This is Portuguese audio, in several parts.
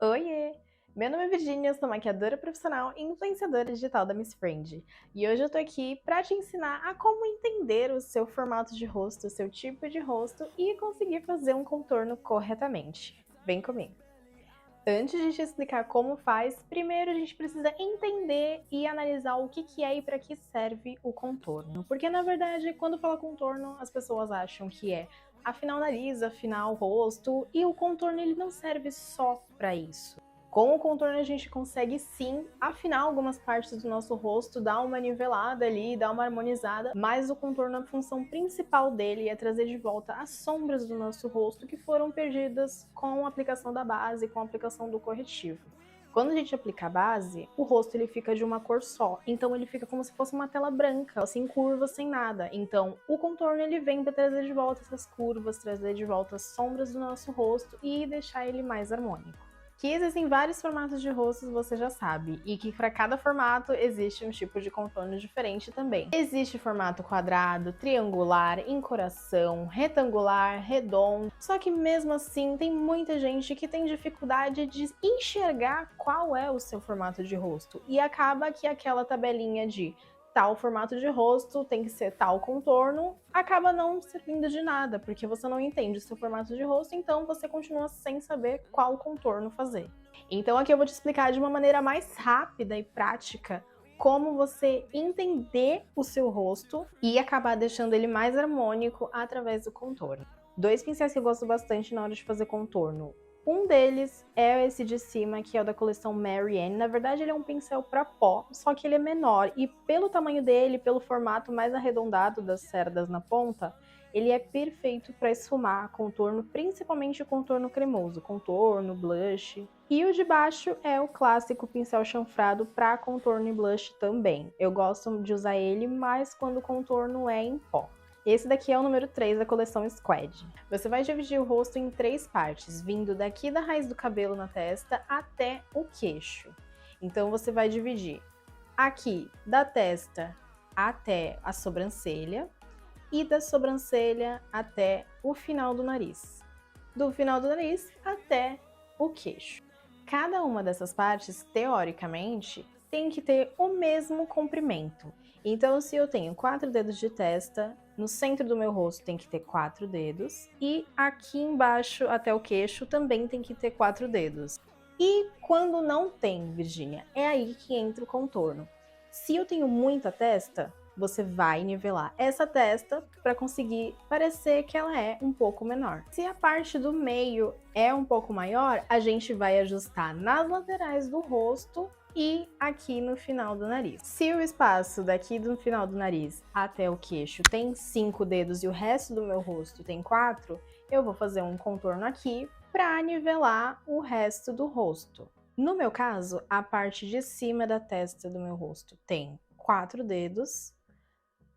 Oiê! Meu nome é Virginia, eu sou maquiadora profissional e influenciadora digital da Miss Friend. E hoje eu tô aqui pra te ensinar a como entender o seu formato de rosto, o seu tipo de rosto e conseguir fazer um contorno corretamente. Vem comigo! Antes de te explicar como faz, primeiro a gente precisa entender e analisar o que é e para que serve o contorno. Porque na verdade, quando fala contorno, as pessoas acham que é afinar o nariz, afinar o rosto, e o contorno ele não serve só para isso. Com o contorno a gente consegue sim afinar algumas partes do nosso rosto, dar uma nivelada ali, dar uma harmonizada, mas o contorno, a função principal dele é trazer de volta as sombras do nosso rosto que foram perdidas com a aplicação da base, com a aplicação do corretivo. Quando a gente aplica a base, o rosto ele fica de uma cor só, então ele fica como se fosse uma tela branca, sem curvas, sem nada. Então o contorno ele vem para trazer de volta essas curvas, trazer de volta as sombras do nosso rosto e deixar ele mais harmônico. Que existem vários formatos de rostos, você já sabe, e que para cada formato existe um tipo de contorno diferente também. Existe formato quadrado, triangular, em coração, retangular, redondo, só que mesmo assim tem muita gente que tem dificuldade de enxergar qual é o seu formato de rosto, e acaba que aquela tabelinha de tal formato de rosto, tem que ser tal contorno, acaba não servindo de nada, porque você não entende o seu formato de rosto, então você continua sem saber qual contorno fazer. Então aqui eu vou te explicar de uma maneira mais rápida e prática como você entender o seu rosto e acabar deixando ele mais harmônico através do contorno. Dois pincéis que eu gosto bastante na hora de fazer contorno. Um deles é esse de cima, que é o da coleção Mary Ann. Na verdade, ele é um pincel para pó, só que ele é menor. E pelo tamanho dele, pelo formato mais arredondado das cerdas na ponta, ele é perfeito para esfumar contorno, principalmente contorno cremoso, contorno, blush. E o de baixo é o clássico pincel chanfrado para contorno e blush também. Eu gosto de usar ele mais quando o contorno é em pó. Esse daqui é o número 3 da coleção Squad. Você vai dividir o rosto em 3 partes, vindo daqui da raiz do cabelo na testa até o queixo. Então você vai dividir aqui da testa até a sobrancelha e da sobrancelha até o final do nariz. Do final do nariz até o queixo. Cada uma dessas partes, teoricamente, tem que ter o mesmo comprimento. Então, se eu tenho 4 dedos de testa, no centro do meu rosto tem que ter 4 dedos, e aqui embaixo até o queixo também tem que ter 4 dedos. E quando não tem, Virgínia, é aí que entra o contorno. Se eu tenho muita testa, você vai nivelar essa testa para conseguir parecer que ela é um pouco menor. Se a parte do meio é um pouco maior, a gente vai ajustar nas laterais do rosto e aqui no final do nariz. Se o espaço daqui do final do nariz até o queixo tem 5 dedos e o resto do meu rosto tem 4, eu vou fazer um contorno aqui para nivelar o resto do rosto. No meu caso, a parte de cima da testa do meu rosto tem 4 dedos,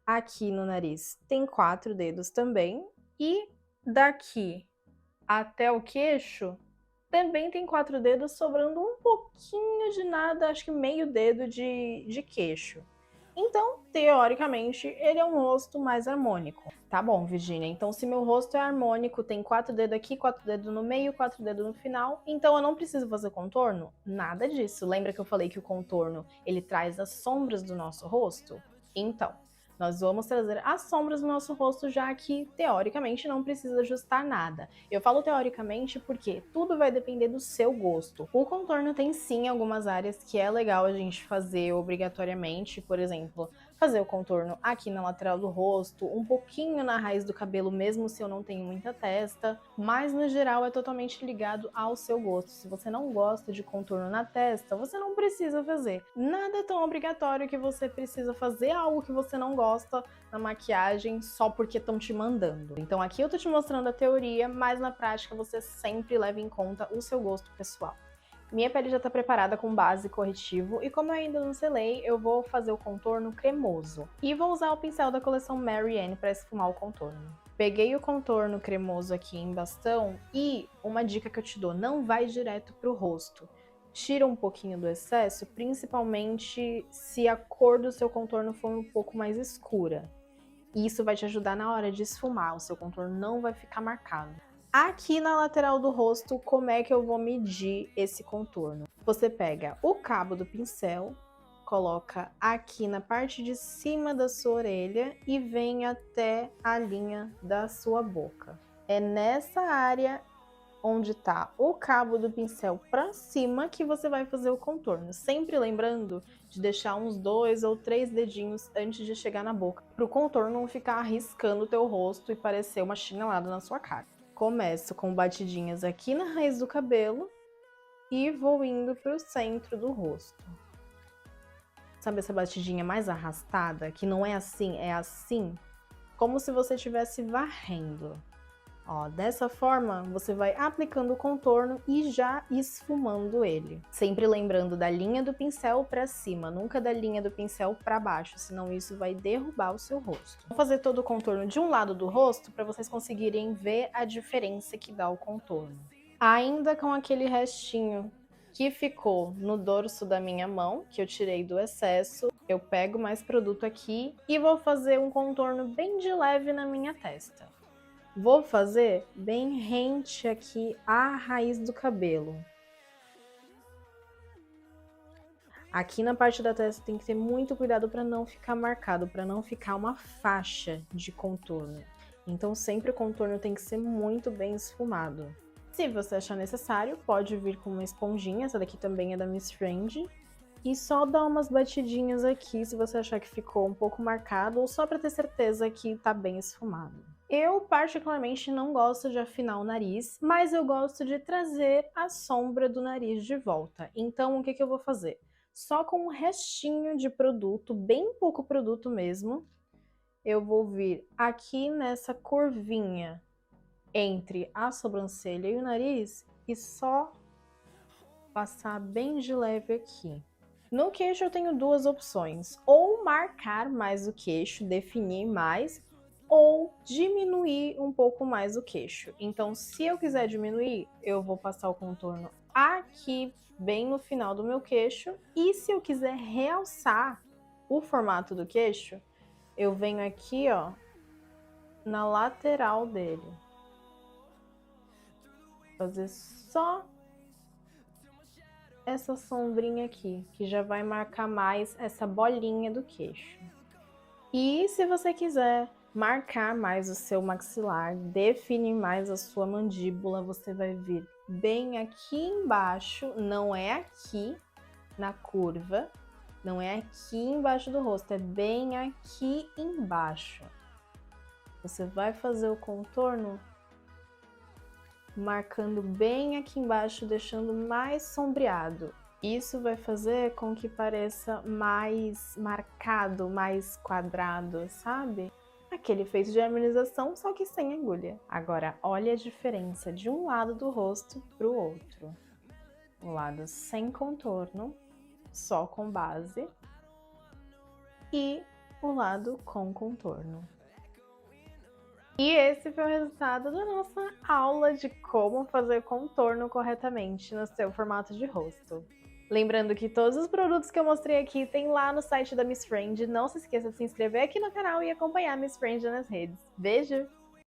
aqui no nariz tem 4 dedos também, e daqui até o queixo também tem 4 dedos, sobrando um pouquinho de nada, acho que meio dedo de queixo. Então, teoricamente, ele é um rosto mais harmônico. Tá bom, Virginia, então se meu rosto é harmônico, tem 4 dedos aqui, 4 dedos no meio, 4 dedos no final, então eu não preciso fazer contorno? Nada disso. Lembra que eu falei que o contorno, ele traz as sombras do nosso rosto? Então, nós vamos trazer as sombras do nosso rosto, já que, teoricamente, não precisa ajustar nada. Eu falo teoricamente porque tudo vai depender do seu gosto. O contorno tem sim algumas áreas que é legal a gente fazer obrigatoriamente, por exemplo, fazer o contorno aqui na lateral do rosto, um pouquinho na raiz do cabelo, mesmo se eu não tenho muita testa, mas no geral é totalmente ligado ao seu gosto. Se você não gosta de contorno na testa, você não precisa fazer. Nada é tão obrigatório que você precisa fazer algo que você não gosta na maquiagem só porque estão te mandando. Então aqui eu tô te mostrando a teoria, mas na prática você sempre leva em conta o seu gosto pessoal. Minha pele já está preparada com base e corretivo, e como eu ainda não selei, eu vou fazer o contorno cremoso. E vou usar o pincel da coleção Mary Ann para esfumar o contorno. Peguei o contorno cremoso aqui em bastão, e uma dica que eu te dou, não vai direto pro rosto. Tira um pouquinho do excesso, principalmente se a cor do seu contorno for um pouco mais escura. E isso vai te ajudar na hora de esfumar, o seu contorno não vai ficar marcado. Aqui na lateral do rosto, como é que eu vou medir esse contorno? Você pega o cabo do pincel, coloca aqui na parte de cima da sua orelha e vem até a linha da sua boca. É nessa área onde tá o cabo do pincel para cima que você vai fazer o contorno. Sempre lembrando de deixar uns 2 ou 3 dedinhos antes de chegar na boca, para o contorno não ficar arriscando o teu rosto e parecer uma chinelada na sua cara. Começo com batidinhas aqui na raiz do cabelo e vou indo para o centro do rosto. Sabe essa batidinha mais arrastada, que não é assim, é assim? Como se você estivesse varrendo. Ó, dessa forma, você vai aplicando o contorno e já esfumando ele. Sempre lembrando da linha do pincel para cima, nunca da linha do pincel para baixo, senão isso vai derrubar o seu rosto. Vou fazer todo o contorno de um lado do rosto para vocês conseguirem ver a diferença que dá o contorno. Ainda com aquele restinho que ficou no dorso da minha mão, que eu tirei do excesso, eu pego mais produto aqui e vou fazer um contorno bem de leve na minha testa. Vou fazer bem rente aqui à raiz do cabelo. Aqui na parte da testa tem que ter muito cuidado para não ficar marcado, para não ficar uma faixa de contorno. Então sempre o contorno tem que ser muito bem esfumado. Se você achar necessário, pode vir com uma esponjinha, essa daqui também é da Miss Friend. E só dar umas batidinhas aqui se você achar que ficou um pouco marcado ou só para ter certeza que tá bem esfumado. Eu particularmente não gosto de afinar o nariz, mas eu gosto de trazer a sombra do nariz de volta. Então o que eu vou fazer? Só com um restinho de produto, bem pouco produto mesmo, eu vou vir aqui nessa curvinha entre a sobrancelha e o nariz e só passar bem de leve aqui. No queixo eu tenho duas opções, ou marcar mais o queixo, definir mais, ou diminuir um pouco mais o queixo. Então, se eu quiser diminuir, eu vou passar o contorno aqui, bem no final do meu queixo, e se eu quiser realçar o formato do queixo, eu venho aqui, ó, na lateral dele. Fazer só essa sombrinha aqui, que já vai marcar mais essa bolinha do queixo. E se você quiser marcar mais o seu maxilar, definir mais a sua mandíbula, você vai vir bem aqui embaixo, não é aqui na curva, não é aqui embaixo do rosto, é bem aqui embaixo. Você vai fazer o contorno marcando bem aqui embaixo, deixando mais sombreado. Isso vai fazer com que pareça mais marcado, mais quadrado, sabe? Aquele efeito de harmonização, só que sem agulha. Agora, olha a diferença de um lado do rosto para o outro. O lado sem contorno, só com base, e o lado com contorno. E esse foi o resultado da nossa aula de como fazer contorno corretamente no seu formato de rosto. Lembrando que todos os produtos que eu mostrei aqui tem lá no site da Miss Friend. Não se esqueça de se inscrever aqui no canal e acompanhar a Miss Friend nas redes. Beijo!